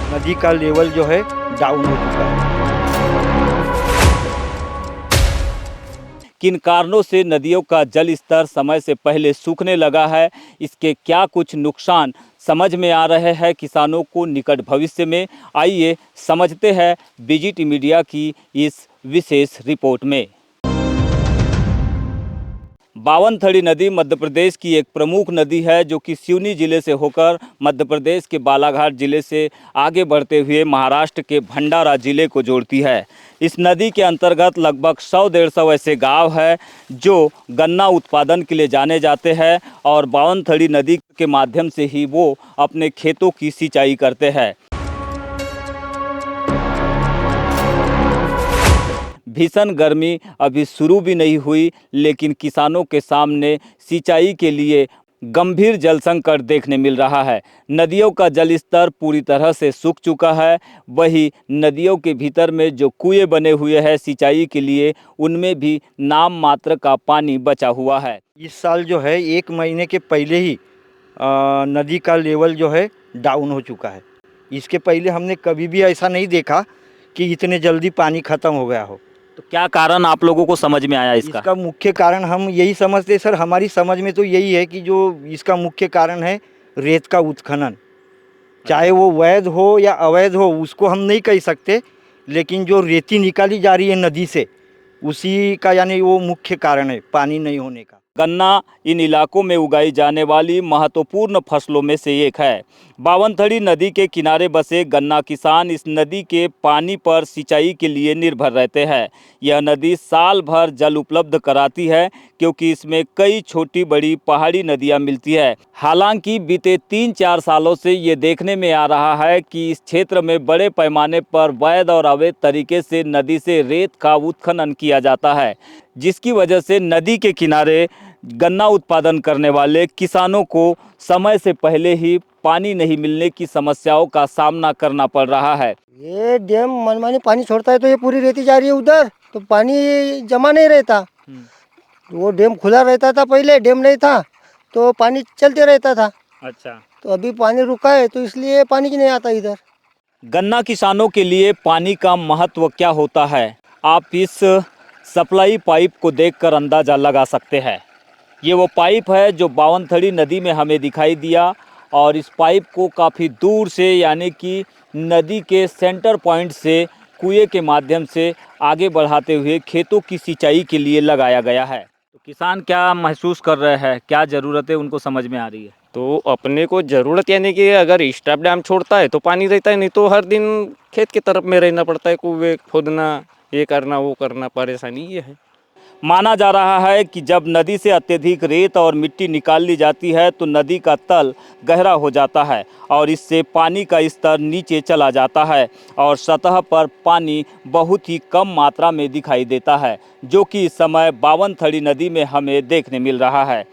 नदी का लेवल जो है डाउन हो चुका है। किन कारणों से नदियों का जल स्तर समय से पहले सूखने लगा है, इसके क्या कुछ नुकसान समझ में आ रहे हैं किसानों को निकट भविष्य में, आइए समझते हैं विजिट मीडिया की इस विशेष रिपोर्ट में। बावनथड़ी नदी मध्य प्रदेश की एक प्रमुख नदी है जो कि सिवनी जिले से होकर मध्य प्रदेश के बालाघाट जिले से आगे बढ़ते हुए महाराष्ट्र के भंडारा जिले को जोड़ती है। इस नदी के अंतर्गत लगभग 100-150 ऐसे गांव हैं जो गन्ना उत्पादन के लिए जाने जाते हैं और बावनथड़ी नदी के माध्यम से ही वो अपने खेतों की सिंचाई करते हैं। भीषण गर्मी अभी शुरू भी नहीं हुई, लेकिन किसानों के सामने सिंचाई के लिए गंभीर जल संकट देखने मिल रहा है। नदियों का जल स्तर पूरी तरह से सूख चुका है। वही नदियों के भीतर में जो कुएं बने हुए हैं सिंचाई के लिए, उनमें भी नाम मात्र का पानी बचा हुआ है। इस साल जो है 1 महीने के पहले ही नदी का लेवल जो है डाउन हो चुका है। इसके पहले हमने कभी भी ऐसा नहीं देखा कि इतने जल्दी पानी ख़त्म हो गया हो। तो क्या कारण आप लोगों को समझ में आया इसका? इसका मुख्य कारण हम यही समझते सर, हमारी समझ में तो यही है कि जो इसका मुख्य कारण है रेत का उत्खनन। चाहे वो वैध हो या अवैध हो उसको हम नहीं कह सकते, लेकिन जो रेती निकाली जा रही है नदी से, उसी का यानी वो मुख्य कारण है पानी नहीं होने का। गन्ना इन इलाकों में उगाई जाने वाली महत्वपूर्ण फसलों में से एक है। बावनथड़ी नदी के किनारे बसे गन्ना किसान इस नदी के पानी पर सिंचाई के लिए निर्भर रहते हैं। यह नदी साल भर जल उपलब्ध कराती है क्योंकि इसमें कई छोटी बड़ी पहाड़ी नदियां मिलती है। हालांकि बीते 3-4 सालों से ये देखने में आ रहा है कि इस क्षेत्र में बड़े पैमाने पर वैध और अवैध तरीके से नदी से रेत का उत्खनन किया जाता है, जिसकी वजह से नदी के किनारे गन्ना उत्पादन करने वाले किसानों को समय से पहले ही पानी नहीं मिलने की समस्याओं का सामना करना पड़ रहा है। ये डैम मनमानी पानी छोड़ता है तो ये पूरी रेती जा रही है उधर, तो पानी जमा नहीं रहता। वो डैम खुला रहता था, पहले डैम नहीं था तो पानी चलते रहता था। अच्छा, तो अभी पानी रुका है तो इसलिए पानी की नहीं आता इधर। गन्ना किसानों के लिए पानी का महत्व क्या होता है, आप इस सप्लाई पाइप को देखकर अंदाज़ा लगा सकते हैं। ये वो पाइप है जो बावनथड़ी नदी में हमें दिखाई दिया और इस पाइप को काफ़ी दूर से यानी कि नदी के सेंटर पॉइंट से कुएं के माध्यम से आगे बढ़ाते हुए खेतों की सिंचाई के लिए लगाया गया है। तो किसान क्या महसूस कर रहे हैं, क्या ज़रूरतें उनको समझ में आ रही है? तो अपने को ज़रूरत यानी कि अगर स्टॉप डैम छोड़ता है तो पानी रहता है, नहीं तो हर दिन खेत की तरफ में रहना पड़ता है, कुएं खोदना, ये करना वो करना, परेशानी ये है। माना जा रहा है कि जब नदी से अत्यधिक रेत और मिट्टी निकाल ली जाती है तो नदी का तल गहरा हो जाता है और इससे पानी का स्तर नीचे चला जाता है और सतह पर पानी बहुत ही कम मात्रा में दिखाई देता है, जो कि इस समय बावनथड़ी नदी में हमें देखने मिल रहा है।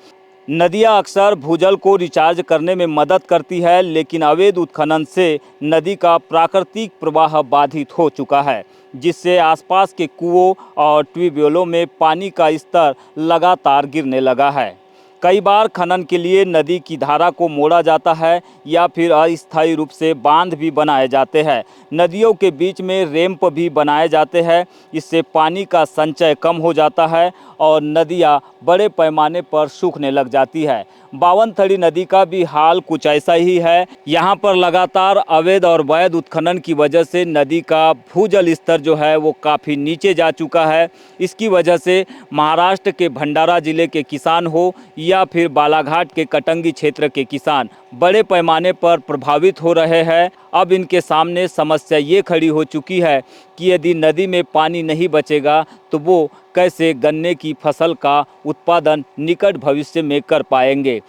नदियां अक्सर भूजल को रिचार्ज करने में मदद करती है, लेकिन अवैध उत्खनन से नदी का प्राकृतिक प्रवाह बाधित हो चुका है, जिससे आसपास के कुओं और ट्यूबवेलों में पानी का स्तर लगातार गिरने लगा है। कई बार खनन के लिए नदी की धारा को मोड़ा जाता है या फिर अस्थायी रूप से बांध भी बनाए जाते हैं। नदियों के बीच में रैंप भी बनाए जाते हैं, इससे पानी का संचय कम हो जाता है और नदियाँ बड़े पैमाने पर सूखने लग जाती है। बावनथड़ी नदी का भी हाल कुछ ऐसा ही है। यहाँ पर लगातार अवैध और वैध उत्खनन की वजह से नदी का भूजल स्तर जो है वो काफ़ी नीचे जा चुका है। इसकी वजह से महाराष्ट्र के भंडारा जिले के किसान हो या फिर बालाघाट के कटंगी क्षेत्र के किसान बड़े पैमाने पर प्रभावित हो रहे हैं। अब इनके सामने समस्या ये खड़ी हो चुकी है कि यदि नदी में पानी नहीं बचेगा तो वो कैसे गन्ने की फसल का उत्पादन निकट भविष्य में कर पाएंगे।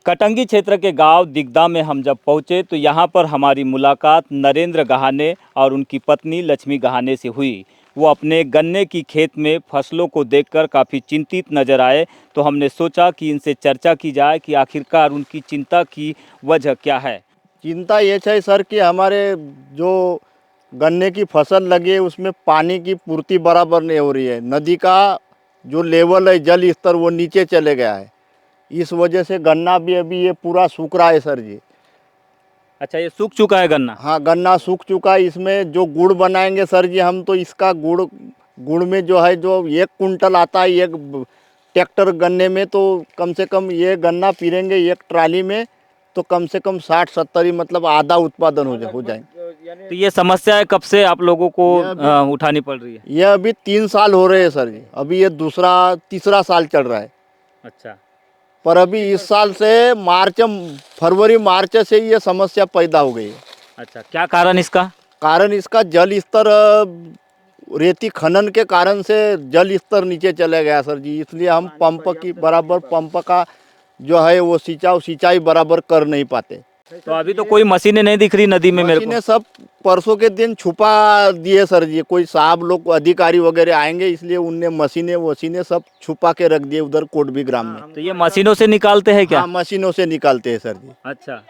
कटंगी क्षेत्र के गांव दिगदा में हम जब पहुंचे तो यहां पर हमारी मुलाकात नरेंद्र गहाने और उनकी पत्नी लक्ष्मी गहाने से हुई। वो अपने गन्ने की खेत में फसलों को देखकर काफ़ी चिंतित नज़र आए, तो हमने सोचा कि इनसे चर्चा की जाए कि आखिरकार उनकी चिंता की वजह क्या है। चिंता ये है सर कि हमारे जो गन्ने की फसल लगी है उसमें पानी की पूर्ति बराबर नहीं हो रही है। नदी का जो लेवल है जल स्तर वो नीचे चले गया है। इस वजह से गन्ना भी अभी ये पूरा सूख रहा है सर जी। अच्छा, ये सूख चुका है गन्ना। हाँ, गन्ना सूख चुका है। इसमें जो गुड़ बनाएंगे सर जी हम, तो इसका गुड़ में जो है, जो 1 कुंटल आता है एक ट्रैक्टर गन्ने में, तो कम से कम ये गन्ना पीरेंगे एक ट्राली में तो कम से कम 60-70 ही, मतलब आधा उत्पादन हो जाएंगे। तो ये समस्या कब से आप लोगों को ये अभी- उठानी पड़ रही है? ये अभी 3 साल हो रहे हैं सर जी, अभी ये तीसरा साल चल रहा है। अच्छा, पर अभी इस साल से फरवरी मार्च से ये समस्या पैदा हो गई है। अच्छा, क्या कारण इसका? कारण इसका जल स्तर रेती खनन के कारण से जल स्तर नीचे चले गया सर जी, इसलिए हम पंप का जो है वो सिंचाई बराबर कर नहीं पाते। तो अभी तो कोई मशीनें नहीं दिख रही नदी में मेरे को। मशीनें सब परसों के दिन छुपा दिए सर जी, कोई साहब लोग अधिकारी वगैरह आएंगे, इसलिए उनने मशीनें सब छुपा के रख दिए उधर कोटभी ग्राम में। तो ये मशीनों से निकालते हैं क्या? हाँ, मशीनों से निकालते हैं सर जी। अच्छा,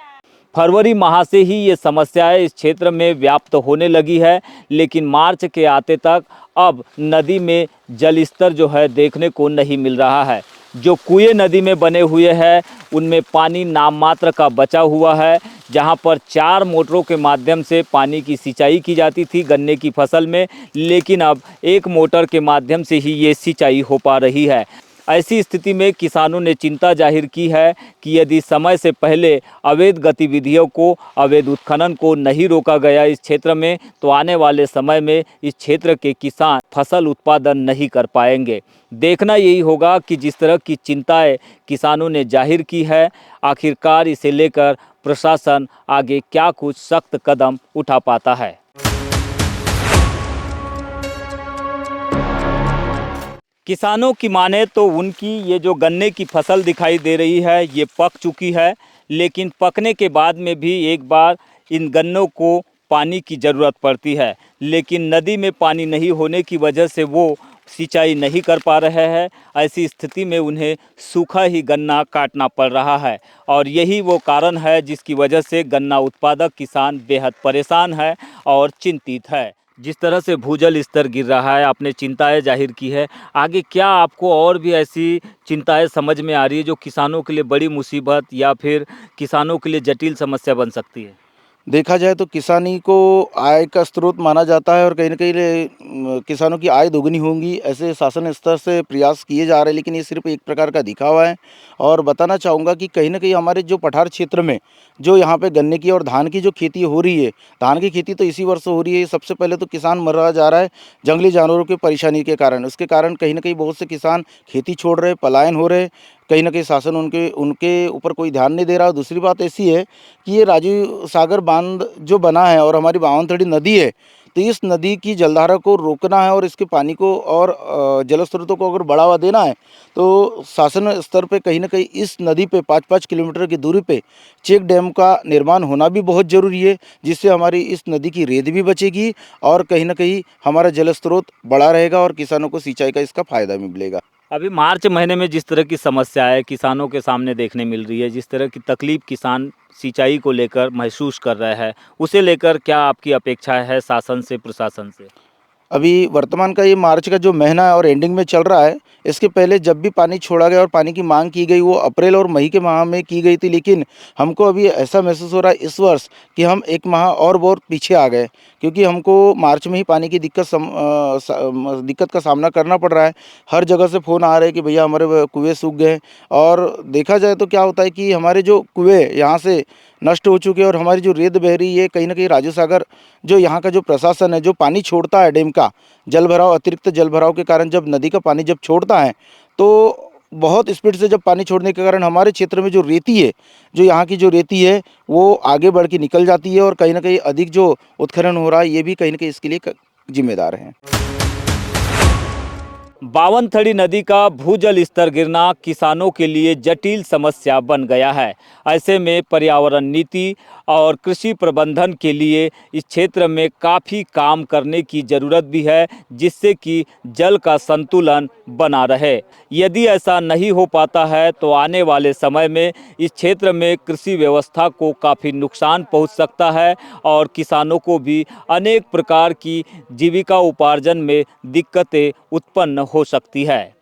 फरवरी माह से ही ये समस्याएं इस क्षेत्र में व्याप्त होने लगी है, लेकिन मार्च के आते तक अब नदी में जल स्तर जो है देखने को नहीं मिल रहा है। जो कुएं नदी में बने हुए हैं उनमें पानी नाम मात्र का बचा हुआ है, जहां पर 4 मोटरों के माध्यम से पानी की सिंचाई की जाती थी गन्ने की फसल में, लेकिन अब 1 मोटर के माध्यम से ही ये सिंचाई हो पा रही है। ऐसी स्थिति में किसानों ने चिंता जाहिर की है कि यदि समय से पहले अवैध गतिविधियों को, अवैध उत्खनन को नहीं रोका गया इस क्षेत्र में, तो आने वाले समय में इस क्षेत्र के किसान फसल उत्पादन नहीं कर पाएंगे। देखना यही होगा कि जिस तरह की चिंताएं किसानों ने जाहिर की है, आखिरकार इसे लेकर प्रशासन आगे क्या कुछ सख्त कदम उठा पाता है। किसानों की माने तो उनकी ये जो गन्ने की फसल दिखाई दे रही है ये पक चुकी है, लेकिन पकने के बाद में भी एक बार इन गन्नों को पानी की ज़रूरत पड़ती है, लेकिन नदी में पानी नहीं होने की वजह से वो सिंचाई नहीं कर पा रहे हैं। ऐसी स्थिति में उन्हें सूखा ही गन्ना काटना पड़ रहा है और यही वो कारण है जिसकी वजह से गन्ना उत्पादक किसान बेहद परेशान है और चिंतित है। जिस तरह से भूजल स्तर गिर रहा है, आपने चिंताएं जाहिर की है, आगे क्या आपको और भी ऐसी चिंताएं समझ में आ रही है जो किसानों के लिए बड़ी मुसीबत या फिर किसानों के लिए जटिल समस्या बन सकती है? देखा जाए तो किसानी को आय का स्रोत माना जाता है और कहीं न कहीं किसानों की आय दोगुनी होंगी ऐसे शासन स्तर से प्रयास किए जा रहे हैं, लेकिन ये सिर्फ एक प्रकार का दिखावा है। और बताना चाहूँगा कि कहीं न कहीं हमारे जो पठार क्षेत्र में जो यहाँ पे गन्ने की और धान की जो खेती हो रही है, धान की खेती तो इसी वर्ष हो रही है। सबसे पहले तो किसान मर रहा जा रहा है जंगली जानवरों की परेशानी के कारण। उसके कारण कहीं न कहीं बहुत से किसान खेती छोड़ रहे, पलायन हो रहे। कहीं न कहीं शासन उनके ऊपर कोई ध्यान नहीं दे रहा। और दूसरी बात ऐसी है कि ये राजीव सागर बांध जो बना है और हमारी बावनथड़ी नदी है, तो इस नदी की जलधारा को रोकना है और इसके पानी को और जल स्रोतों को अगर बढ़ावा देना है तो शासन स्तर पे कहीं न कहीं इस नदी पे 5-5 किलोमीटर की दूरी पे चेक डैम का निर्माण होना भी बहुत ज़रूरी है, जिससे हमारी इस नदी की रेत भी बचेगी और कहीं न कहीं हमारा जल स्रोत बड़ा रहेगा और किसानों को सिंचाई का इसका फ़ायदा भी मिलेगा। अभी मार्च महीने में जिस तरह की समस्याएं किसानों के सामने देखने मिल रही है, जिस तरह की तकलीफ किसान सिंचाई को लेकर महसूस कर रहे हैं, उसे लेकर क्या आपकी अपेक्षा है शासन से, प्रशासन से? अभी वर्तमान का ये मार्च का जो महीना है और एंडिंग में चल रहा है, इसके पहले जब भी पानी छोड़ा गया और पानी की मांग की गई वो अप्रैल और मई के माह में की गई थी, लेकिन हमको अभी ऐसा महसूस हो रहा है इस वर्ष कि हम 1 माह और बहुत पीछे आ गए, क्योंकि हमको मार्च में ही पानी की दिक्कत का सामना करना पड़ रहा है। हर जगह से फ़ोन आ रहे हैं कि भैया हमारे कुएँ सूख गए। और देखा जाए तो क्या होता है कि हमारे जो कुएँ यहाँ से नष्ट हो चुके हैं और हमारी जो रेत बह रही है, कहीं न कहीं राजू सागर जो यहाँ का जो प्रशासन है, जो पानी छोड़ता है डैम का जल भराव, अतिरिक्त जल भराव के कारण जब नदी का पानी जब छोड़ता है तो बहुत स्पीड से जब पानी छोड़ने के कारण हमारे क्षेत्र में जो रेती है, जो यहाँ की जो रेती है वो आगे बढ़ के निकल जाती है और कहीं न कहीं अधिक जो उत्खनन हो रहा है ये भी कहीं न कहीं इसके लिए जिम्मेदार हैं। बावनथड़ी नदी का भूजल स्तर गिरना किसानों के लिए जटिल समस्या बन गया है। ऐसे में पर्यावरण नीति और कृषि प्रबंधन के लिए इस क्षेत्र में काफ़ी काम करने की ज़रूरत भी है, जिससे कि जल का संतुलन बना रहे। यदि ऐसा नहीं हो पाता है तो आने वाले समय में इस क्षेत्र में कृषि व्यवस्था को काफ़ी नुकसान पहुंच सकता है और किसानों को भी अनेक प्रकार की जीविका उपार्जन में दिक्कतें उत्पन्न हो सकती है।